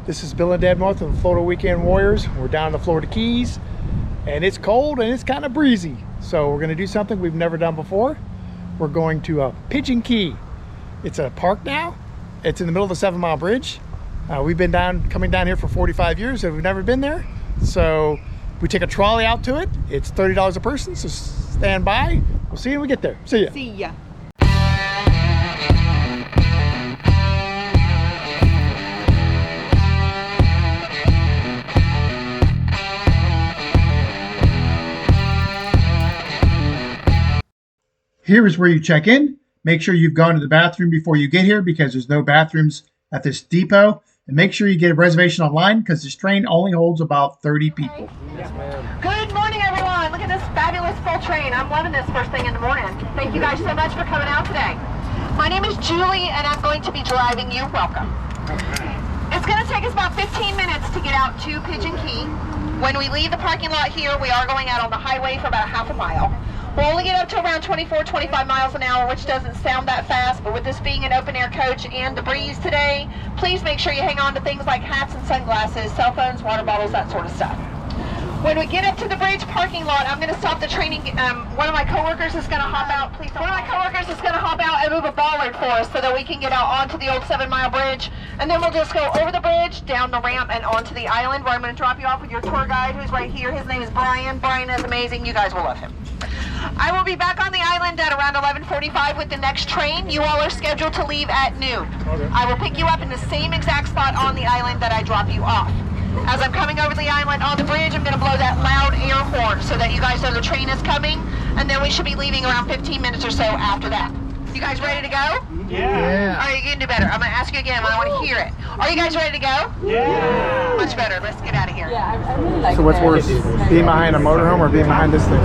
This is Bill and Deb North of the Florida Weekend Warriors. We're down in the Florida Keys, and it's cold and it's kind of breezy. So we're going to do something we've never done before. We're going to Pigeon Key. It's a park now. It's in the middle of the 7 Mile Bridge. We've been coming down here for 45 years and we've never been there. So we take a trolley out to it. It's $30 a person, so stand by. We'll see you when we get there. See ya. See ya. Here is where you check in. Make sure you've gone to the bathroom before you get here because there's no bathrooms at this depot. And make sure you get a reservation online because this train only holds about 30 people. Yes, ma'am. Good morning, everyone. Look at this fabulous full train. I'm loving this first thing in the morning. Thank you guys so much for coming out today. My name is Julie, and I'm going to be driving you. Welcome. It's going to take us about 15 minutes to get out to Pigeon Key. When we leave the parking lot here, we are going out on the highway for about half a mile. We'll only get up to around 24, 25 miles an hour, which doesn't sound that fast, but with this being an open-air coach and the breeze today, please make sure you hang on to things like hats and sunglasses, cell phones, water bottles, that sort of stuff. When we get up to the bridge parking lot, I'm going to stop the training. One of my coworkers is going to hop out. Please, one of my coworkers is going to hop out and move a bollard for us so that we can get out onto the old 7 Mile Bridge, and then we'll just go over the bridge, down the ramp, and onto the island where I'm going to drop you off with your tour guide, who's right here. His name is Brian. Brian is amazing. You guys will love him. I will be back on the island at around 11:45 with the next train. You all are scheduled to leave at noon. Okay. I will pick you up in the same exact spot on the island that I drop you off. As I'm coming over the island on the bridge, I'm going to blow that loud air horn so that you guys know the train is coming, and then we should be leaving around 15 minutes or so after that. You guys ready to go? Yeah. All right, you can do better. I'm going to ask you again when I want to hear it. Are you guys ready to go? Yeah. Much better. Let's get out of here. Yeah, I really like So what's that. worse, being behind a motorhome or being behind this thing?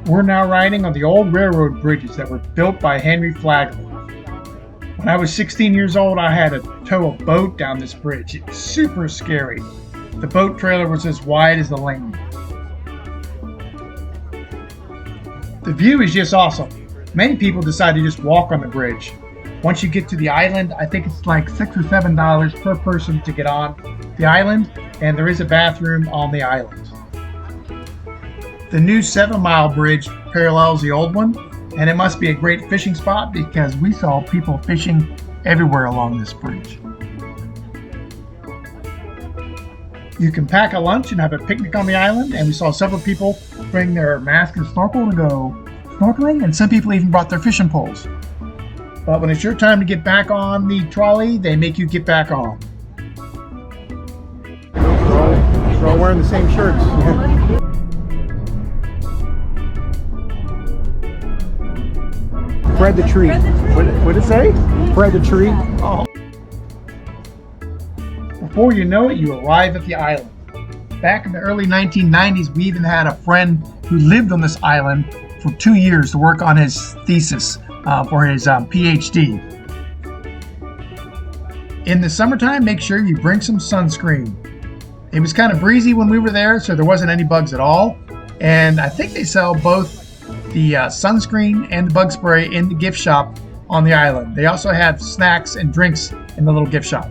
We're now riding on the old railroad bridges that were built by Henry Flagler. When I was 16 years old, I had to tow a boat down this bridge. It was super scary. The boat trailer was as wide as the lane. The view is just awesome. Many people decide to just walk on the bridge. Once you get to the island, I think it's like $6 or $7 per person to get on the island, and there is a bathroom on the island. The new 7 Mile Bridge parallels the old one, and it must be a great fishing spot because we saw people fishing everywhere along this bridge. You can pack a lunch and have a picnic on the island, and we saw several people bring their mask and snorkel to go snorkeling, and some people even brought their fishing poles. But when it's your time to get back on the trolley, they make you get back on. We're all wearing the same shirts. Fred the tree. What did it say? Fred the tree. Oh. Before you know it, you arrive at the island. Back in the early 1990s, we even had a friend who lived on this island for 2 years to work on his thesis for his PhD. In the summertime, make sure you bring some sunscreen. It was kind of breezy when we were there, so there wasn't any bugs at all. And I think they sell both the sunscreen and the bug spray in the gift shop on the island. They also have snacks and drinks in the little gift shop.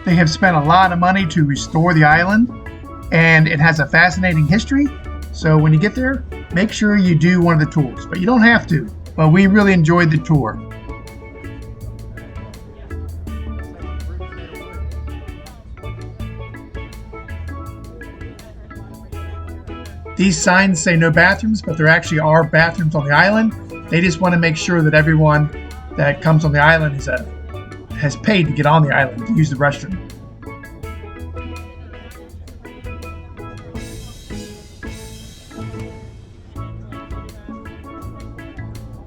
They have spent a lot of money to restore the island, and it has a fascinating history. So when you get there, make sure you do one of the tours, but you don't have to. But we really enjoyed the tour. These signs say no bathrooms, but there actually are bathrooms on the island. They just want to make sure that everyone that comes on the island has paid to get on the island to use the restroom.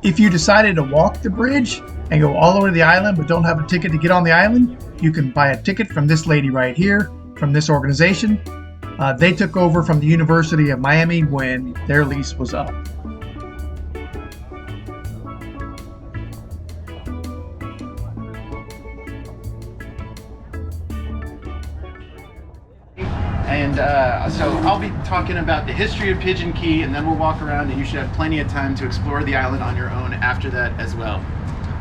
If you decided to walk the bridge and go all the way to the island but don't have a ticket to get on the island, you can buy a ticket from this lady right here, from this organization. They took over from the University of Miami when their lease was up. And so I'll be talking about the history of Pigeon Key, and then we'll walk around, and you should have plenty of time to explore the island on your own after that as well.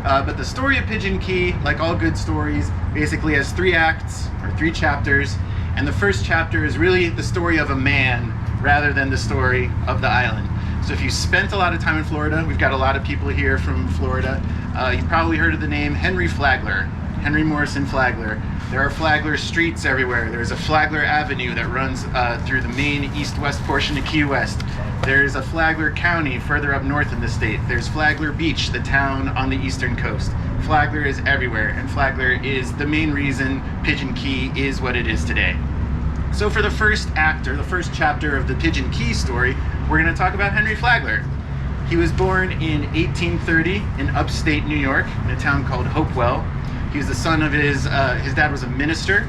But the story of Pigeon Key, like all good stories, basically has 3 acts or 3 chapters, and the first chapter is really the story of a man rather than the story of the island. So if you spent a lot of time in Florida, we've got a lot of people here from Florida, you've probably heard of the name Henry Flagler, Henry Morrison Flagler. There are Flagler streets everywhere. There's a Flagler Avenue that runs through the main east-west portion of Key West. There's a Flagler County further up north in the state. There's Flagler Beach, the town on the eastern coast. Flagler is everywhere, and Flagler is the main reason Pigeon Key is what it is today. So for the first act, or the first chapter of the Pigeon Key story, we're going to talk about Henry Flagler. He was born in 1830 in upstate New York, in a town called Hopewell. He was the son of his dad was a minister,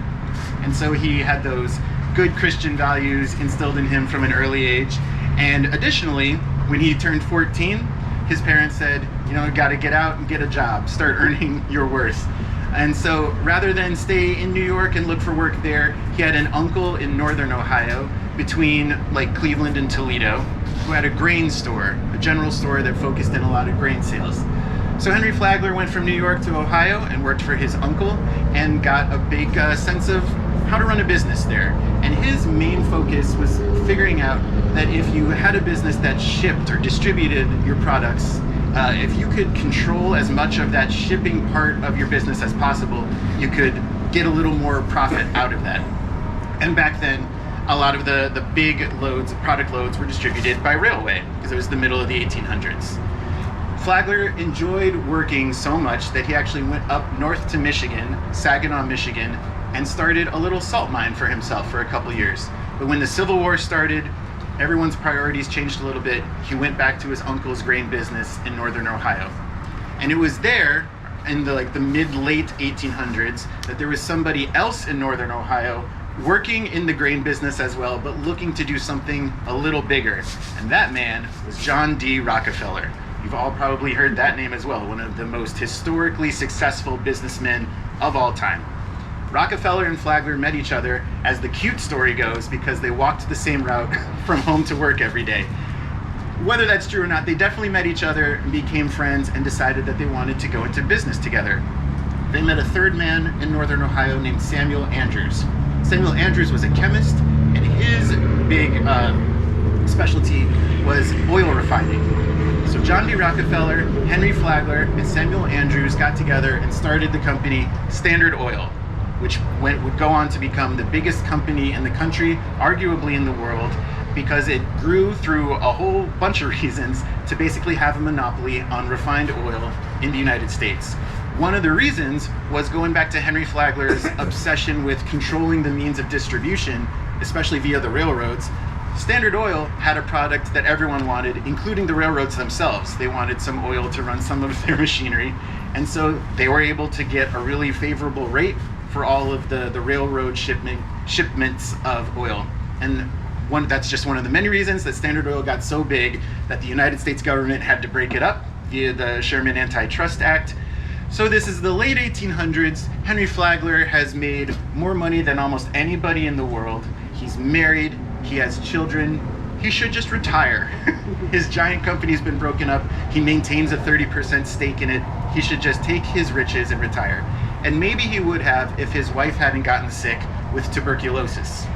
and so he had those good Christian values instilled in him from an early age. And additionally, when he turned 14, his parents said, you know, got to get out and get a job, start earning your worth. And so rather than stay in New York and look for work there, he had an uncle in northern Ohio between like Cleveland and Toledo who had a grain store, a general store that focused in a lot of grain sales. So Henry Flagler went from New York to Ohio and worked for his uncle and got a big sense of how to run a business there. And his main focus was figuring out that if you had a business that shipped or distributed your products, if you could control as much of that shipping part of your business as possible, you could get a little more profit out of that. And back then, a lot of the big loads, product loads, were distributed by railway because it was the middle of the 1800s. Flagler enjoyed working so much that he actually went up north to Michigan, Saginaw, Michigan, and started a little salt mine for himself for a couple years. But when the Civil War started, everyone's priorities changed a little bit. He went back to his uncle's grain business in northern Ohio. And it was there in the mid-late 1800s that there was somebody else in northern Ohio working in the grain business as well, but looking to do something a little bigger. And that man was John D. Rockefeller. You've all probably heard that name as well, one of the most historically successful businessmen of all time. Rockefeller and Flagler met each other, as the cute story goes, because they walked the same route from home to work every day. Whether that's true or not, they definitely met each other and became friends and decided that they wanted to go into business together. They met a third man in northern Ohio named Samuel Andrews. Samuel Andrews was a chemist, and his big specialty was oil refining. So John D. Rockefeller, Henry Flagler, and Samuel Andrews got together and started the company Standard Oil, which would go on to become the biggest company in the country, arguably in the world, because it grew through a whole bunch of reasons to basically have a monopoly on refined oil in the United States. One of the reasons was going back to Henry Flagler's obsession with controlling the means of distribution, especially via the railroads. Standard Oil had a product that everyone wanted, including the railroads themselves. They wanted some oil to run some of their machinery, and so they were able to get a really favorable rate for all of the railroad shipments of oil. And that's just one of the many reasons that Standard Oil got so big that the United States government had to break it up via the Sherman Antitrust Act. So this is the late 1800s. Henry Flagler has made more money than almost anybody in the world. He's married, he has children. He should just retire. His giant company's been broken up. He maintains a 30% stake in it. He should just take his riches and retire. And maybe he would have if his wife hadn't gotten sick with tuberculosis.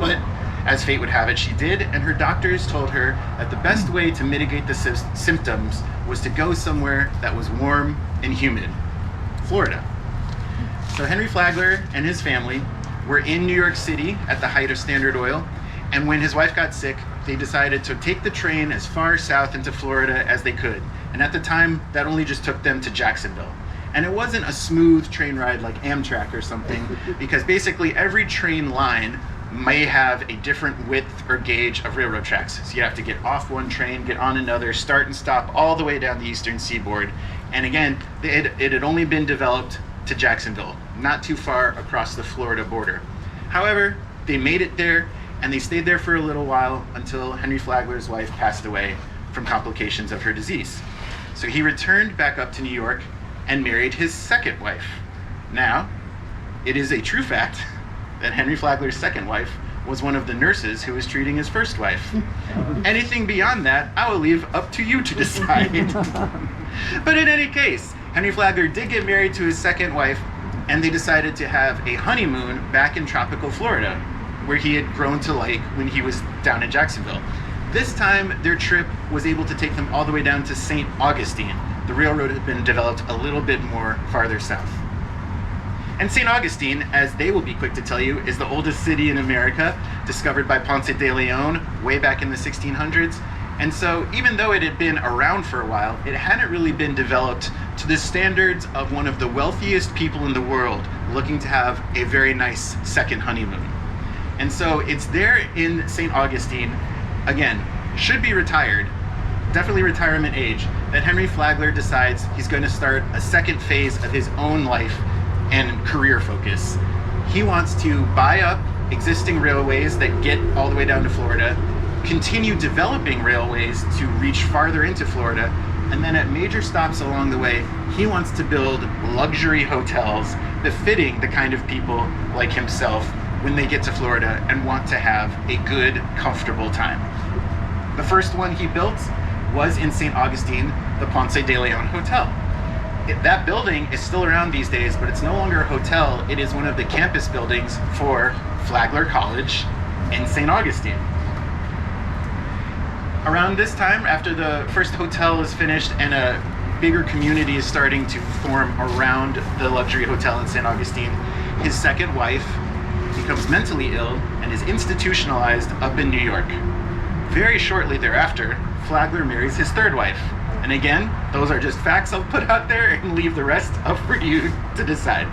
But as fate would have it, she did, and her doctors told her that the best way to mitigate the symptoms was to go somewhere that was warm and humid. Florida. So Henry Flagler and his family were in New York City at the height of Standard Oil, and when his wife got sick, they decided to take the train as far south into Florida as they could. And at the time, that only just took them to Jacksonville. And it wasn't a smooth train ride like Amtrak or something, because basically every train line may have a different width or gauge of railroad tracks. So you have to get off one train, get on another, start and stop all the way down the eastern seaboard. And again, it had only been developed to Jacksonville, not too far across the Florida border. However, they made it there, and they stayed there for a little while until Henry Flagler's wife passed away from complications of her disease. So he returned back up to New York and married his second wife. Now, it is a true fact that Henry Flagler's second wife was one of the nurses who was treating his first wife. Anything beyond that, I will leave up to you to decide. But in any case, Henry Flagler did get married to his second wife, and they decided to have a honeymoon back in tropical Florida, where he had grown to like when he was down in Jacksonville. This time, their trip was able to take them all the way down to St. Augustine. The railroad had been developed a little bit more farther south. And St. Augustine, as they will be quick to tell you, is the oldest city in America, discovered by Ponce de Leon way back in the 1600s. And so even though it had been around for a while, it hadn't really been developed to the standards of one of the wealthiest people in the world looking to have a very nice second honeymoon. And so it's there in St. Augustine, again, should be retired, definitely retirement age, that Henry Flagler decides he's going to start a second phase of his own life and career focus. He wants to buy up existing railways that get all the way down to Florida, continue developing railways to reach farther into Florida, and then at major stops along the way, he wants to build luxury hotels befitting the kind of people like himself when they get to Florida and want to have a good, comfortable time. The first one he built was in St. Augustine, the Ponce de Leon Hotel. That building is still around these days, but it's no longer a hotel. It is one of the campus buildings for Flagler College in St. Augustine. Around this time, after the first hotel is finished and a bigger community is starting to form around the luxury hotel in St. Augustine, his second wife becomes mentally ill and is institutionalized up in New York. Very shortly thereafter, Flagler marries his third wife. And again, those are just facts I'll put out there and leave the rest up for you to decide.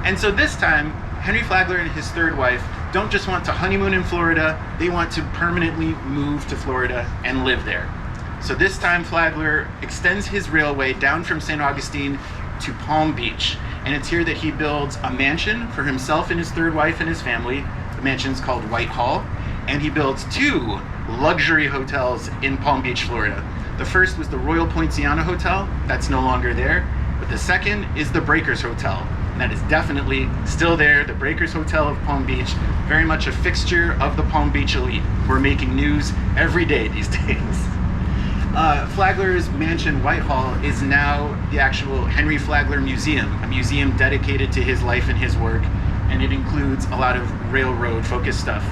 And so this time, Henry Flagler and his third wife don't just want to honeymoon in Florida, they want to permanently move to Florida and live there. So this time Flagler extends his railway down from St. Augustine to Palm Beach. And it's here that he builds a mansion for himself and his third wife and his family. The mansion's called Whitehall. And he builds two luxury hotels in Palm Beach, Florida. The first was the Royal Poinciana Hotel. That's no longer there. But the second is the Breakers Hotel. And that is definitely still there. The Breakers Hotel of Palm Beach, very much a fixture of the Palm Beach elite. We're making news every day these days. Flagler's mansion, Whitehall, is now the actual Henry Flagler Museum, a museum dedicated to his life and his work. And it includes a lot of railroad-focused stuff,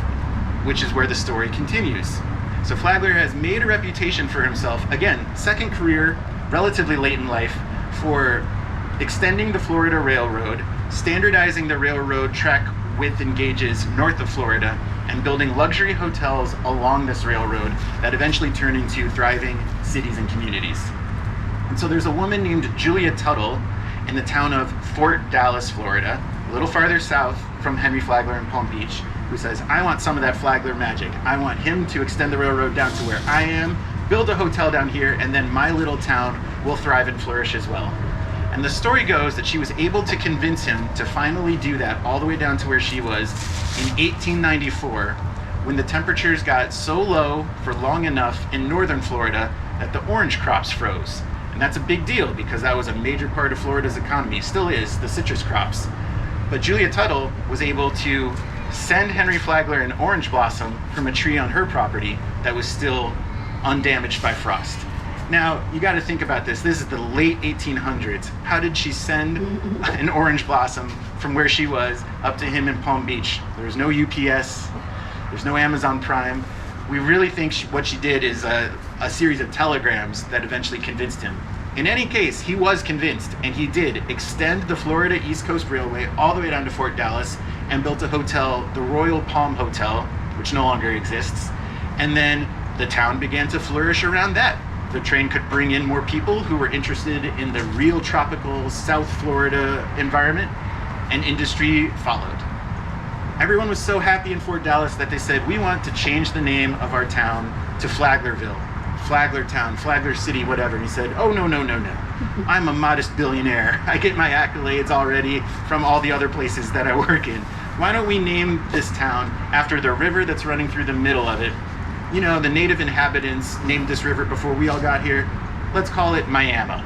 which is where the story continues. So Flagler has made a reputation for himself, again, second career, relatively late in life, for extending the Florida Railroad, standardizing the railroad track width and gauges north of Florida, and building luxury hotels along this railroad that eventually turn into thriving cities and communities. And so there's a woman named Julia Tuttle in the town of Fort Dallas, Florida, a little farther south from Henry Flagler in Palm Beach, who says, I want some of that Flagler magic. I want him to extend the railroad down to where I am, build a hotel down here, and then my little town will thrive and flourish as well. And the story goes that she was able to convince him to finally do that all the way down to where she was in 1894, when the temperatures got so low for long enough in northern Florida that the orange crops froze. And that's a big deal because that was a major part of Florida's economy, still is, the citrus crops. But Julia Tuttle was able to send Henry Flagler an orange blossom from a tree on her property that was still undamaged by frost. Now, you got to think about this. This is the late 1800s. How did she send an orange blossom from where she was up to him in Palm Beach? There's no UPS. There's no Amazon Prime. We really think what she did is a series of telegrams that eventually convinced him. In any case, he was convinced, and he did extend the Florida East Coast Railway all the way down to Fort Dallas and built a hotel, the Royal Palm Hotel, which no longer exists. And then the town began to flourish around that. The train could bring in more people who were interested in the real tropical South Florida environment, and industry followed. Everyone was so happy in Fort Dallas that they said, we want to change the name of our town to Flaglerville, Flagler Town, Flagler City, whatever. And he said, oh, no, no, no, no. I'm a modest billionaire. I get my accolades already from all the other places that I work in. Why don't we name this town after the river that's running through the middle of it? You know, the native inhabitants named this river before we all got here. Let's call it Miami.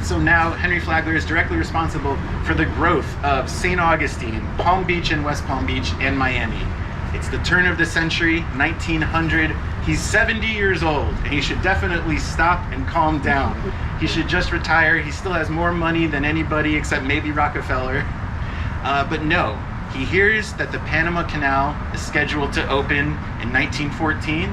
So now Henry Flagler is directly responsible for the growth of St. Augustine, Palm Beach and West Palm Beach, and Miami. It's the turn of the century, 1900. He's 70 years old, and he should definitely stop and calm down. He should just retire. He still has more money than anybody except maybe Rockefeller. But no, he hears that the Panama Canal is scheduled to open in 1914,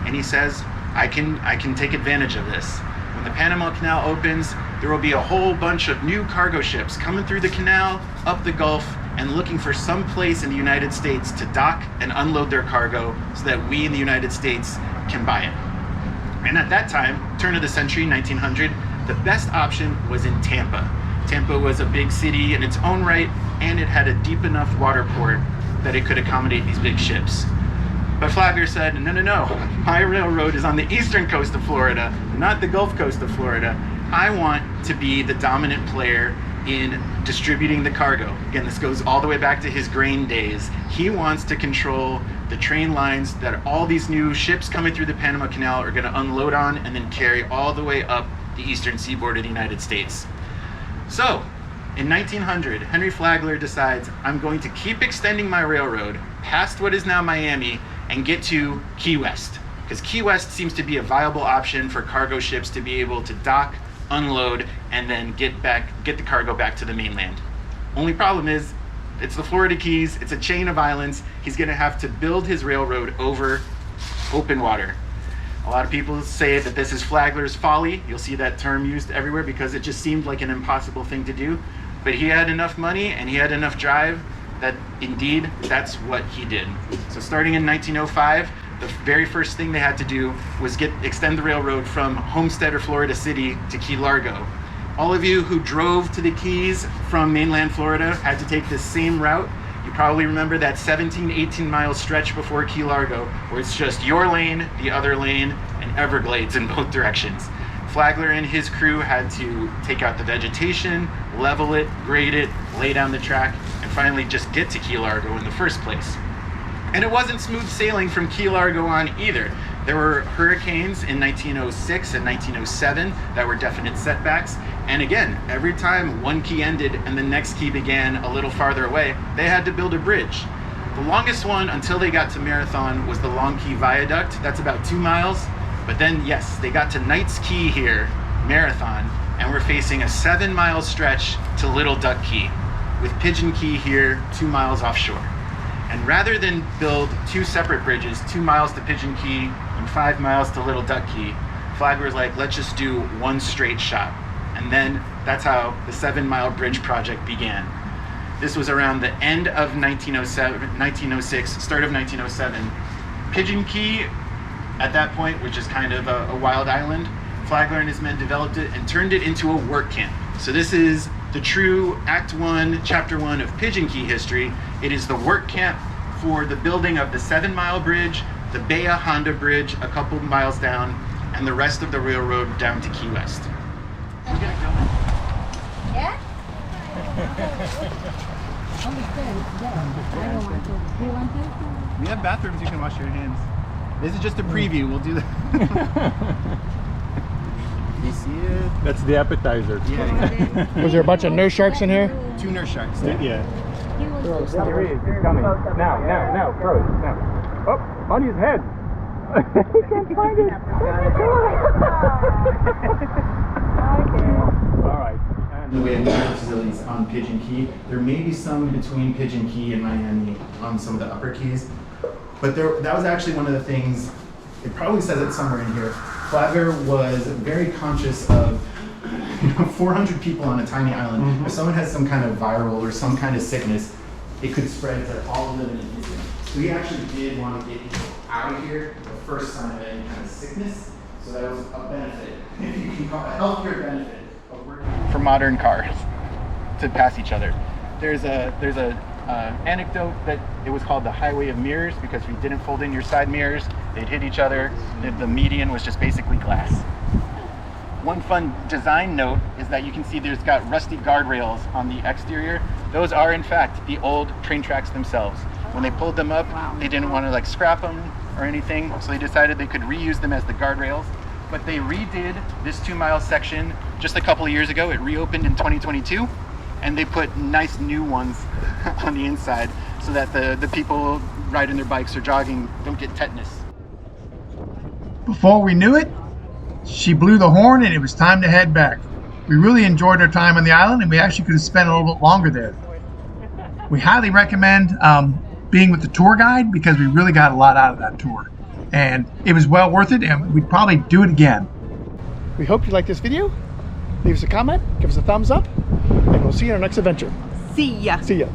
and he says, I can take advantage of this. When the Panama Canal opens, there will be a whole bunch of new cargo ships coming through the canal, up the Gulf, and looking for some place in the United States to dock and unload their cargo so that we in the United States can buy it. And at that time, turn of the century, 1900, the best option was in Tampa. Tampa was a big city in its own right, and it had a deep enough water port that it could accommodate these big ships. But Flagler said, no, my railroad is on the eastern coast of Florida, not the Gulf Coast of Florida. I want to be the dominant player in distributing the cargo. Again, this goes all the way back to his grain days. He wants to control the train lines that all these new ships coming through the Panama Canal are going to unload on and then carry all the way up the eastern seaboard of the United States. So, in 1900, Henry Flagler decides, I'm going to keep extending my railroad past what is now Miami and get to Key West, because Key West seems to be a viable option for cargo ships to be able to dock, unload, and then get the cargo back to the mainland. Only problem is, it's the Florida Keys, it's a chain of islands. He's gonna have to build his railroad over open water. A lot of people say that this is Flagler's folly. You'll see that term used everywhere because it just seemed like an impossible thing to do. But he had enough money and he had enough drive that indeed that's what he did. So starting in 1905, the very first thing they had to do was extend the railroad from Homestead or Florida City to Key Largo. All of you who drove to the Keys from mainland Florida had to take this same route. You probably remember that 17, 18 mile stretch before Key Largo, where it's just your lane, the other lane, and Everglades in both directions. Flagler and his crew had to take out the vegetation, level it, grade it, lay down the track, and finally just get to Key Largo in the first place. And it wasn't smooth sailing from Key Largo on either. There were hurricanes in 1906 and 1907 that were definite setbacks. And again, every time one key ended and the next key began a little farther away, they had to build a bridge. The longest one until they got to Marathon was the Long Key Viaduct. That's about 2 miles. But then, yes, they got to Knights Key here, Marathon, and we're facing a 7-mile stretch to Little Duck Key, with Pigeon Key here 2 miles offshore. And rather than build 2 separate bridges, 2 miles to Pigeon Key and 5 miles to Little Duck Key, Flagler's like, let's just do one straight shot. And then that's how the 7-mile bridge project began. This was around the end of 1906, start of 1907. Pigeon Key, at that point, which is kind of a wild island, Flagler and his men developed it and turned it into a work camp. So this is the true Act 1, Chapter 1 of Pigeon Key history. It is the work camp for the building of the 7-mile bridge, the Bea Honda Bridge a couple miles down, and the rest of the railroad down to Key West. Yeah? We have bathrooms you can wash your hands. This is just a preview. We'll do that. You see it? That's the appetizer. Yeah. Was there a bunch of nurse sharks in here? Tuner sharks. Yeah. Here he is. He's coming. Now. Throw it. Now. Oh, on his head. He can't find it. All right. We have different facilities on Pigeon Key. There may be some between Pigeon Key and Miami on some of the upper keys. But that was actually one of the things, it probably says it somewhere in here. Flagler was very conscious of 400 people on a tiny island. Mm-hmm. If someone has some kind of viral or some kind of sickness, it could spread to all of them in an instant. So he actually did want to get people out of here the first sign of any kind of sickness. So that was a benefit, if you can call it a healthcare benefit of working for modern cars to pass each other. There's a anecdote that it was called the Highway of Mirrors because if you didn't fold in your side mirrors, they'd hit each other. The median was just basically glass. One fun design note is that you can see there's got rusty guardrails on the exterior. Those are in fact the old train tracks themselves. When they pulled them up, they didn't want to scrap them or anything, so they decided they could reuse them as the guardrails. but they redid this 2-mile section just a couple of years ago. It reopened in 2022, and they put nice new ones on the inside so that the people riding their bikes or jogging don't get tetanus. Before we knew it, she blew the horn and it was time to head back. We really enjoyed our time on the island, and we actually could have spent a little bit longer there. We highly recommend being with the tour guide because we really got a lot out of that tour. And it was well worth it, and we'd probably do it again. We hope you liked this video. Leave us a comment, give us a thumbs up, and we'll see you in our next adventure. See ya. See ya.